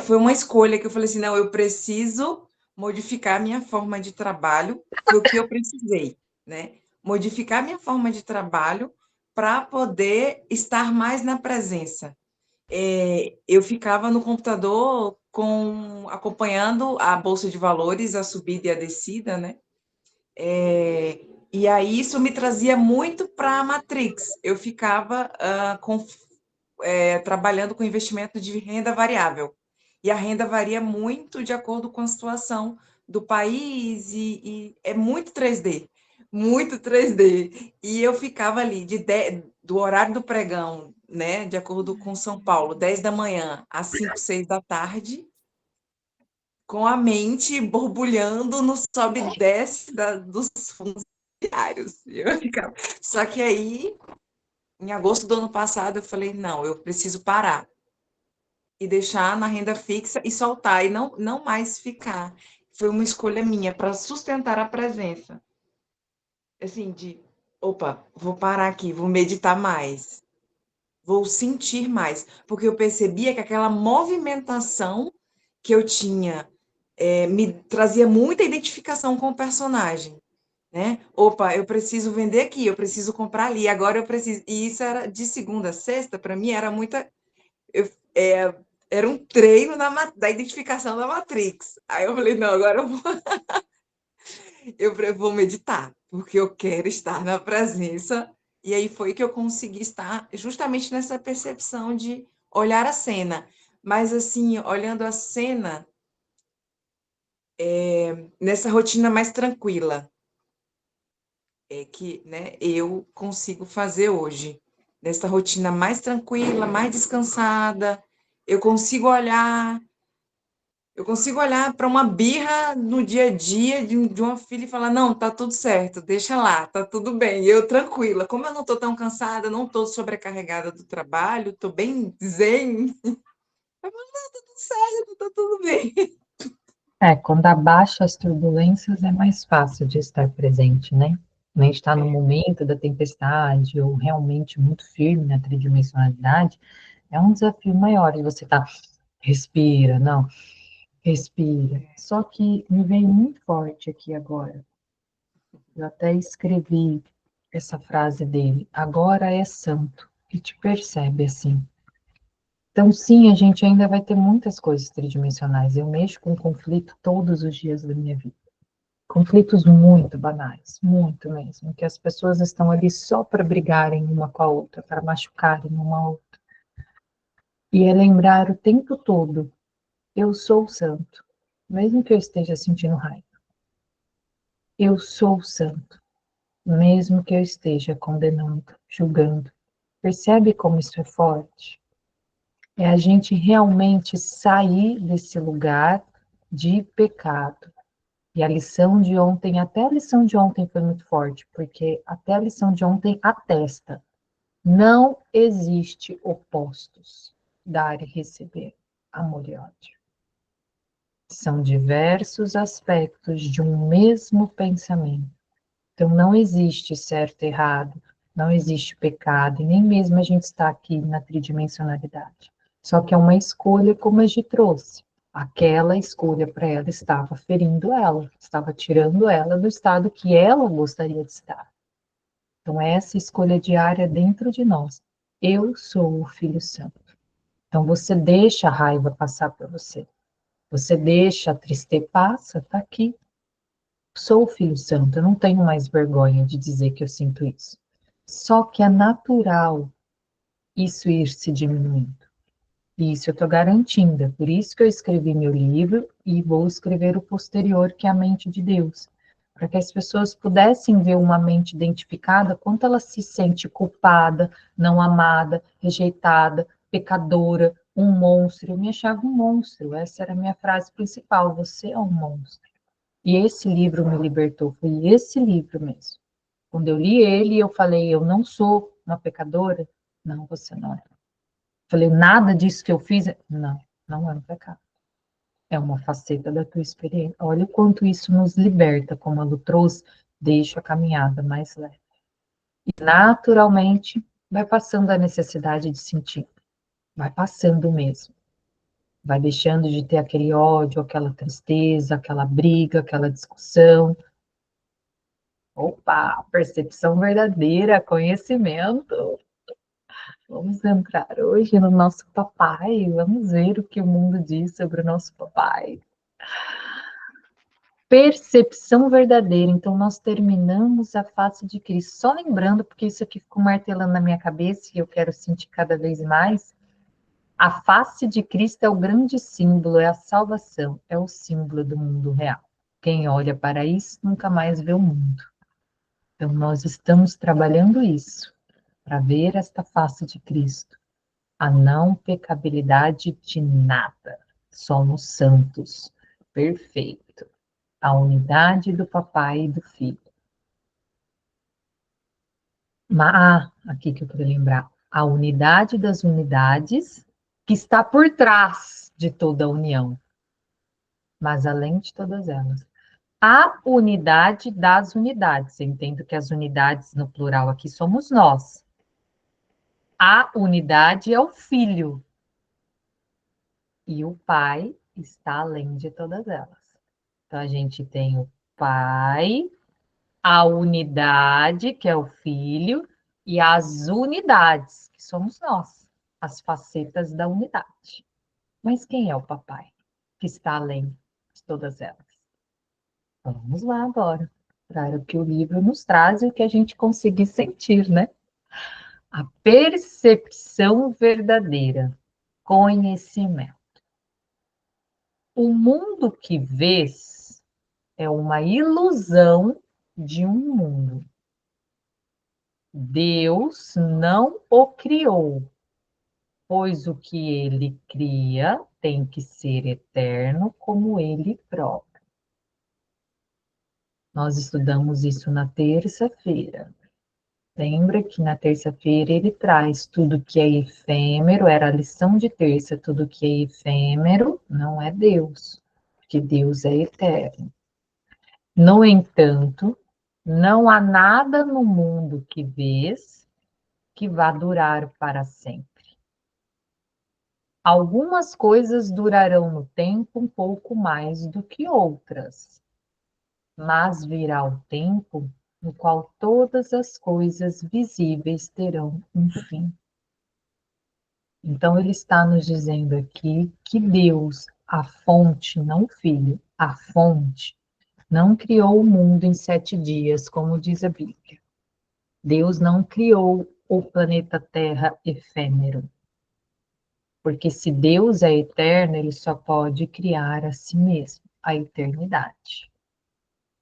foi uma escolha que eu falei assim, não, eu preciso modificar a minha forma de trabalho, foi o que eu precisei, né? Modificar minha forma de trabalho para poder estar mais na presença. Eu ficava no computador acompanhando a Bolsa de Valores, a subida e a descida, né? E aí isso me trazia muito para a Matrix. Eu ficava trabalhando com investimento de renda variável. E a renda varia muito de acordo com a situação do país e é muito 3D, muito 3D. E eu ficava ali do horário do pregão, né, de acordo com São Paulo, 10 da manhã às 5, 6 da tarde, com a mente borbulhando no sobe e desce dos fundos diários. Eu ficava... Só que aí, em agosto do ano passado, eu falei, não, eu preciso parar e deixar na renda fixa e soltar, e não mais ficar. Foi uma escolha minha para sustentar a presença. Assim, opa, vou parar aqui, vou meditar mais, vou sentir mais, porque eu percebia que aquela movimentação que eu tinha me trazia muita identificação com o personagem, né? Opa, eu preciso vender aqui, eu preciso comprar ali, agora eu preciso. E isso era de segunda a sexta, para mim era muita. Eu, é, Era um treino da identificação da Matrix. Aí eu falei, não, agora eu vou meditar, porque eu quero estar na presença. E aí foi que eu consegui estar justamente nessa percepção de olhar a cena. Mas assim, olhando a cena nessa rotina mais tranquila, que, né, eu consigo fazer hoje. Nessa rotina mais tranquila, mais descansada, eu consigo olhar para uma birra no dia a dia de uma filha e falar: não, tá tudo certo, deixa lá, tá tudo bem. E eu tranquila, como eu não tô tão cansada, não tô sobrecarregada do trabalho, tô bem zen. Eu falo, não, tá tudo certo, tá tudo bem. Quando abaixa as turbulências é mais fácil de estar presente, né? Quando a gente está no momento da tempestade ou realmente muito firme na tridimensionalidade, é um desafio maior e você tá, respira, não, respira. Só que me vem muito forte aqui agora. Eu até escrevi essa frase dele, agora é santo, e te percebe assim. Então, sim, a gente ainda vai ter muitas coisas tridimensionais. Eu mexo com conflito todos os dias da minha vida. Conflitos muito banais, muito mesmo, que as pessoas estão ali só para brigarem uma com a outra, para machucarem uma a outra. E é lembrar o tempo todo, eu sou santo, mesmo que eu esteja sentindo raiva. Eu sou santo, mesmo que eu esteja condenando, julgando. Percebe como isso é forte? É a gente realmente sair desse lugar de pecado. E a lição de ontem, até a lição de ontem foi muito forte, porque até a lição de ontem atesta, não existe opostos, dar e receber, amor e ódio. São diversos aspectos de um mesmo pensamento. Então não existe certo e errado, não existe pecado, e nem mesmo a gente está aqui na tridimensionalidade. Só que é uma escolha, como a gente trouxe. Aquela escolha para ela estava ferindo ela, estava tirando ela do estado que ela gostaria de estar. Então, essa escolha diária dentro de nós. Eu sou o Filho Santo. Então, você deixa a raiva passar por você. Você deixa a tristeza passa, tá aqui. Sou o Filho Santo, eu não tenho mais vergonha de dizer que eu sinto isso. Só que é natural isso ir se diminuindo. E isso eu estou garantindo. É por isso que eu escrevi meu livro e vou escrever o posterior, que é a mente de Deus. Para que as pessoas pudessem ver uma mente identificada, quanto ela se sente culpada, não amada, rejeitada, pecadora, um monstro. Eu me achava um monstro, essa era a minha frase principal: você é um monstro. E esse livro me libertou, foi esse livro mesmo. Quando eu li ele, eu falei: eu não sou uma pecadora. Não, você não é. Falei: nada disso que eu fiz. Não, não é um pecado. É uma faceta da tua experiência. Olha o quanto isso nos liberta, como a Lu trouxe, deixa a caminhada mais leve. E naturalmente vai passando a necessidade de sentir. Vai passando mesmo. Vai deixando de ter aquele ódio, aquela tristeza, aquela briga, aquela discussão. Opa, percepção verdadeira, conhecimento. Vamos entrar hoje no nosso papai, vamos ver o que o mundo diz sobre o nosso papai. Percepção verdadeira. Então, nós terminamos a face de Cristo. Só lembrando, porque isso aqui ficou martelando na minha cabeça e eu quero sentir cada vez mais. A face de Cristo é o grande símbolo, é a salvação, é o símbolo do mundo real. Quem olha para isso nunca mais vê o mundo. Então, nós estamos trabalhando isso, para ver esta face de Cristo. A não pecabilidade de nada. Somos santos. Perfeito. A unidade do papai e do filho. Aqui que eu queria lembrar. A unidade das unidades que está por trás de toda a união. Mas além de todas elas. A unidade das unidades. Eu entendo que as unidades no plural aqui somos nós. A unidade é o filho. E o pai está além de todas elas. Então, a gente tem o pai, a unidade, que é o filho, e as unidades, que somos nós, as facetas da unidade. Mas quem é o papai, que está além de todas elas? Vamos lá agora, para o que o livro nos traz e o que a gente conseguir sentir, né? A percepção verdadeira, conhecimento. O mundo que vês é uma ilusão de um mundo. Deus não o criou, pois o que ele cria tem que ser eterno como ele próprio. Nós estudamos isso na terça-feira. Lembra que na terça-feira ele traz tudo que é efêmero, era a lição de terça, tudo que é efêmero não é Deus, porque Deus é eterno. No entanto, não há nada no mundo que vês que vá durar para sempre. Algumas coisas durarão no tempo um pouco mais do que outras, mas virá o tempo no qual todas as coisas visíveis terão um fim. Então, ele está nos dizendo aqui que Deus, a fonte, não o Filho, a fonte, não criou o mundo em 7 dias, como diz a Bíblia. Deus não criou o planeta Terra efêmero. Porque se Deus é eterno, ele só pode criar a si mesmo, a eternidade.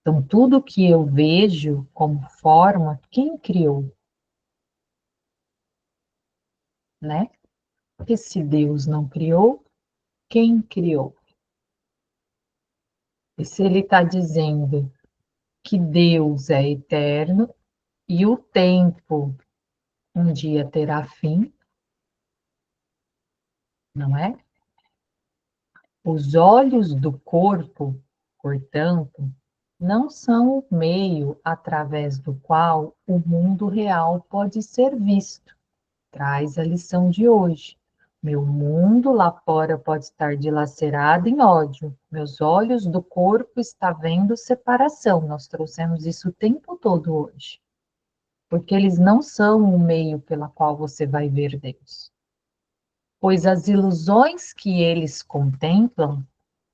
Então, tudo que eu vejo como forma, quem criou? Né? Porque se Deus não criou, quem criou? E se ele está dizendo que Deus é eterno e o tempo um dia terá fim, não é? Os olhos do corpo, portanto, não são o meio através do qual o mundo real pode ser visto. Traz a lição de hoje. Meu mundo lá fora pode estar dilacerado em ódio. Meus olhos do corpo estão vendo separação. Nós trouxemos isso o tempo todo hoje. Porque eles não são o meio pela qual você vai ver Deus. Pois as ilusões que eles contemplam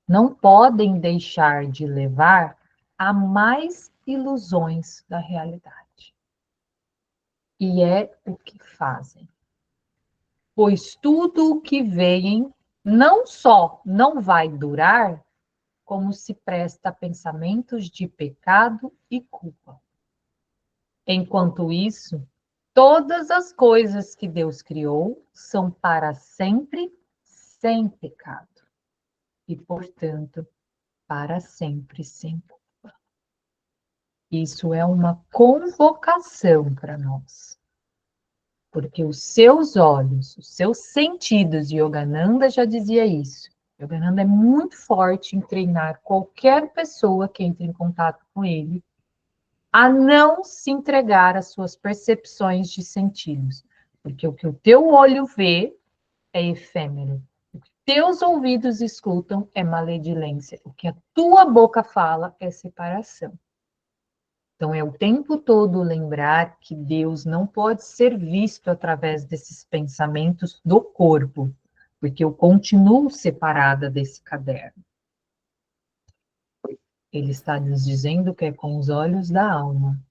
não podem deixar de levar a mais ilusões da realidade. E é o que fazem. Pois tudo o que veem não só não vai durar, como se presta a pensamentos de pecado e culpa. Enquanto isso, todas as coisas que Deus criou são para sempre sem pecado e, portanto, para sempre sem culpa. Isso é uma convocação para nós. Porque os seus olhos, os seus sentidos, e Yogananda já dizia isso. Yogananda é muito forte em treinar qualquer pessoa que entre em contato com ele a não se entregar às suas percepções de sentidos. Porque o que o teu olho vê é efêmero. O que teus ouvidos escutam é maledilência. O que a tua boca fala é separação. Então, é o tempo todo lembrar que Deus não pode ser visto através desses pensamentos do corpo, porque eu continuo separada desse caderno. Ele está nos dizendo que é com os olhos da alma,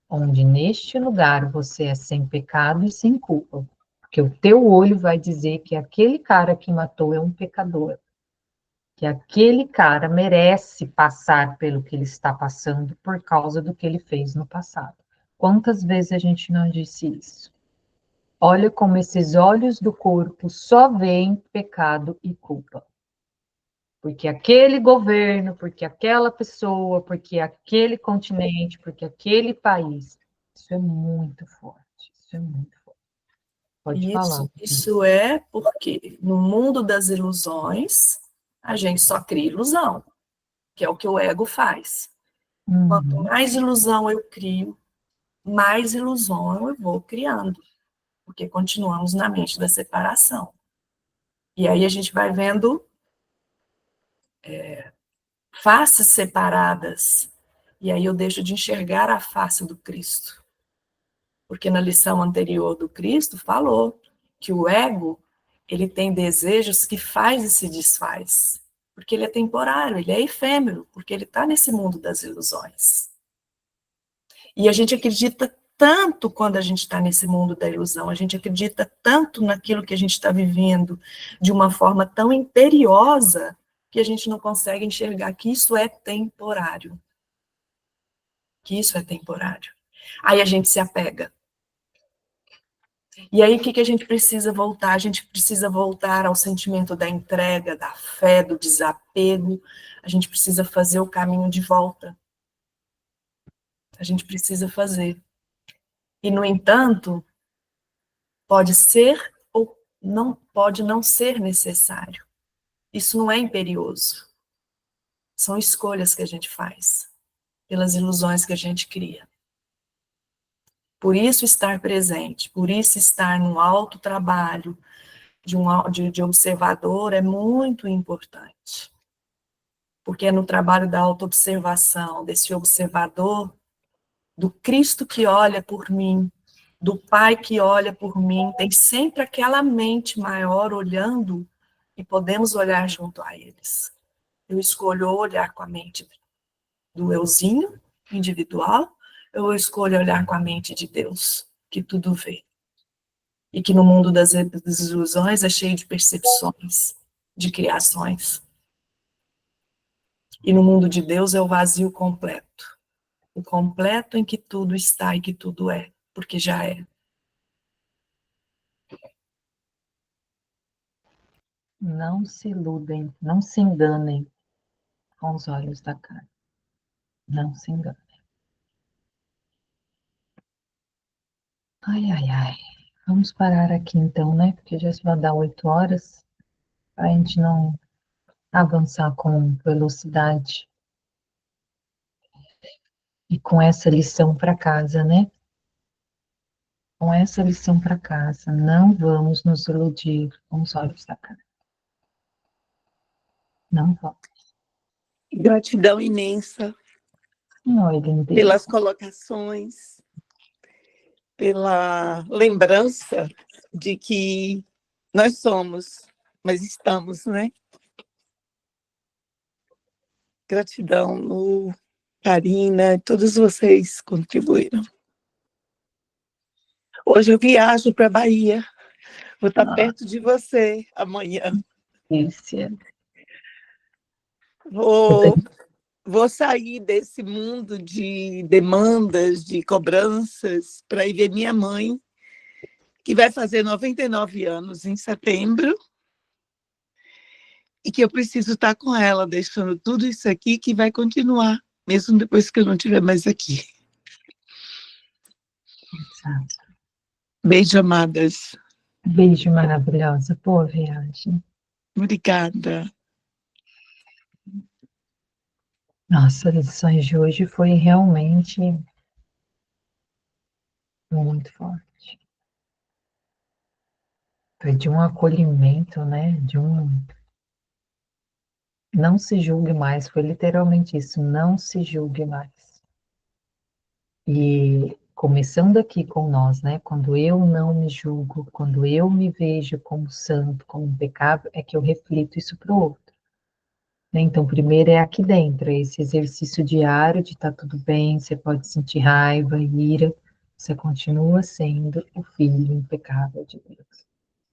onde neste lugar você é sem pecado e sem culpa, porque o teu olho vai dizer que aquele cara que matou é um pecador, que aquele cara merece passar pelo que ele está passando por causa do que ele fez no passado. Quantas vezes a gente não disse isso? Olha como esses olhos do corpo só veem pecado e culpa. Porque aquele governo, porque aquela pessoa, porque aquele continente, porque aquele país. Isso é muito forte. Isso é muito forte. Pode falar. Isso é porque no mundo das ilusões, a gente só cria ilusão, que é o que o ego faz. Quanto mais ilusão eu crio, mais ilusão eu vou criando, porque continuamos na mente da separação. E aí a gente vai vendo faces separadas, e aí eu deixo de enxergar a face do Cristo. Porque na lição anterior do Cristo falou que o ego, ele tem desejos que faz e se desfaz. Porque ele é temporário, ele é efêmero, porque ele está nesse mundo das ilusões. E a gente acredita tanto quando a gente está nesse mundo da ilusão, a gente acredita tanto naquilo que a gente está vivendo de uma forma tão imperiosa que a gente não consegue enxergar que isso é temporário. Que isso é temporário. Aí a gente se apega. E aí, o que a gente precisa voltar? A gente precisa voltar ao sentimento da entrega, da fé, do desapego. A gente precisa fazer o caminho de volta. A gente precisa fazer. E, no entanto, pode ser ou não pode não ser necessário. Isso não é imperioso. São escolhas que a gente faz, pelas ilusões que a gente cria. Por isso estar presente, por isso estar no alto trabalho, de observador é muito importante. Porque é no trabalho da autoobservação, desse observador, do Cristo que olha por mim, do Pai que olha por mim, tem sempre aquela mente maior olhando e podemos olhar junto a eles. Eu escolho olhar com a mente do euzinho individual, eu escolho olhar com a mente de Deus, que tudo vê. E que no mundo das ilusões é cheio de percepções, de criações. E no mundo de Deus é o vazio completo. O completo em que tudo está e que tudo é, porque já é. Não se iludem, não se enganem com os olhos da carne. Não se enganem. Ai, ai, ai. Vamos parar aqui então, né? Porque já se vai dar 8 horas, para a gente não avançar com velocidade. E com essa lição para casa, né? Com essa lição para casa, não vamos nos iludir com os olhos da cara. Não vamos. Gratidão imensa Oi, lindeza. pelas colocações, pela lembrança de que nós somos, mas estamos, né? Gratidão, Lu, Karina, todos vocês contribuíram. Hoje eu viajo para a Bahia, vou estar perto de você amanhã. Delícia. Vou sair desse mundo de demandas, de cobranças, para ir ver minha mãe, que vai fazer 99 anos em setembro, e que eu preciso estar com ela, deixando tudo isso aqui, que vai continuar, mesmo depois que eu não estiver mais aqui. Exato. Beijo, amadas. Beijo maravilhosa. Boa viagem. Obrigada. Nossa, as lições de hoje foi realmente muito forte. Foi de um acolhimento, né? De um... Não se julgue mais, foi literalmente isso, não se julgue mais. E começando aqui com nós, né? Quando eu não me julgo, quando eu me vejo como santo, como impecável, é que eu reflito isso para o outro. Né? Então, primeiro é aqui dentro, é esse exercício diário de estar tudo bem, você pode sentir raiva, ira, você continua sendo o filho impecável de Deus.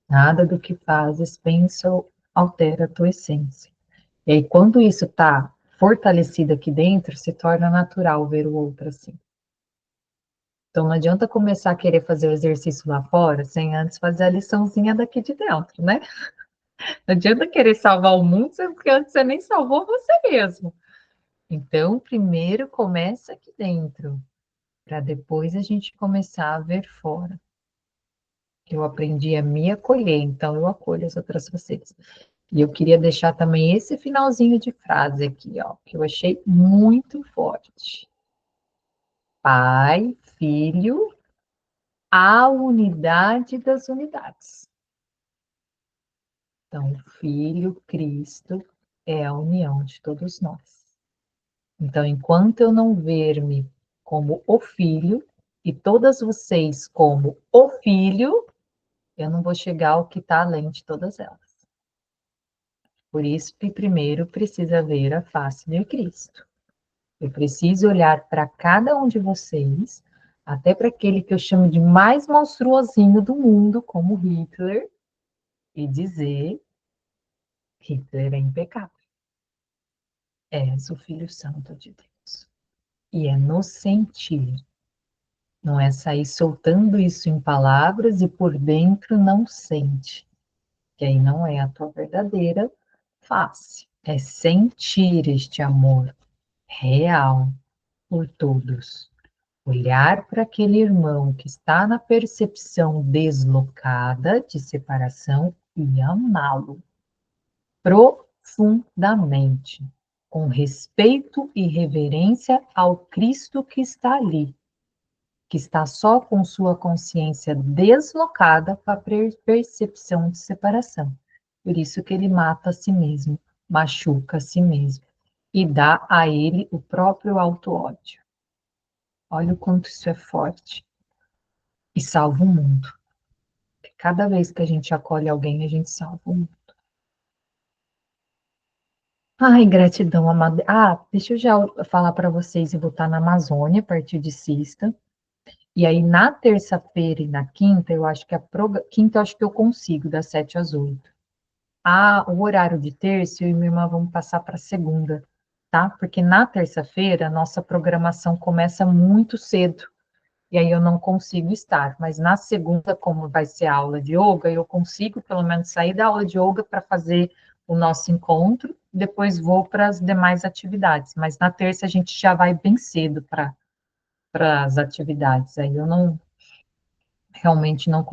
Nada do que fazes, pensa ou altera a tua essência. E aí, quando isso está fortalecido aqui dentro, se torna natural ver o outro assim. Então, não adianta começar a querer fazer o exercício lá fora sem antes fazer a liçãozinha daqui de dentro, né? Não adianta querer salvar o mundo, porque antes você nem salvou você mesmo. Então, primeiro começa aqui dentro, para depois a gente começar a ver fora. Eu aprendi a me acolher, então eu acolho as outras vocês. E eu queria deixar também esse finalzinho de frase aqui, ó, que eu achei muito forte. Pai, Filho, a unidade das unidades. Então, o Filho, Cristo, é a união de todos nós. Então, enquanto eu não ver-me como o Filho, e todas vocês como o Filho, eu não vou chegar ao que está além de todas elas. Por isso que primeiro precisa ver a face de Cristo. Eu preciso olhar para cada um de vocês, até para aquele que eu chamo de mais monstruosinho do mundo, como Hitler, e dizer: Hitler é impecável. És o Filho Santo de Deus. E é no sentir. Não é sair soltando isso em palavras e por dentro não sente. Que aí não é a tua verdadeira face. É sentir este amor real por todos. Olhar para aquele irmão que está na percepção deslocada de separação e amá-lo profundamente, com respeito e reverência ao Cristo que está ali, que está só com sua consciência deslocada para a percepção de separação. Por isso que ele mata a si mesmo, machuca a si mesmo e dá a ele o próprio auto-ódio. Olha o quanto isso é forte. E salva o mundo. Cada vez que a gente acolhe alguém, a gente salva o mundo. Ai, gratidão, amada. Ah, deixa eu já falar para vocês, eu vou estar na Amazônia a partir de sexta. E aí, na terça-feira e na quinta, eu acho que quinta eu acho que eu consigo, das 7 às 8. Ah, o horário de terça, eu e minha irmã vamos passar para segunda, tá? Porque na terça-feira, a nossa programação começa muito cedo. E aí eu não consigo estar. Mas na segunda, como vai ser a aula de yoga, eu consigo pelo menos sair da aula de yoga para fazer o nosso encontro, depois vou para as demais atividades. Mas na terça a gente já vai bem cedo para as atividades. Aí eu não realmente não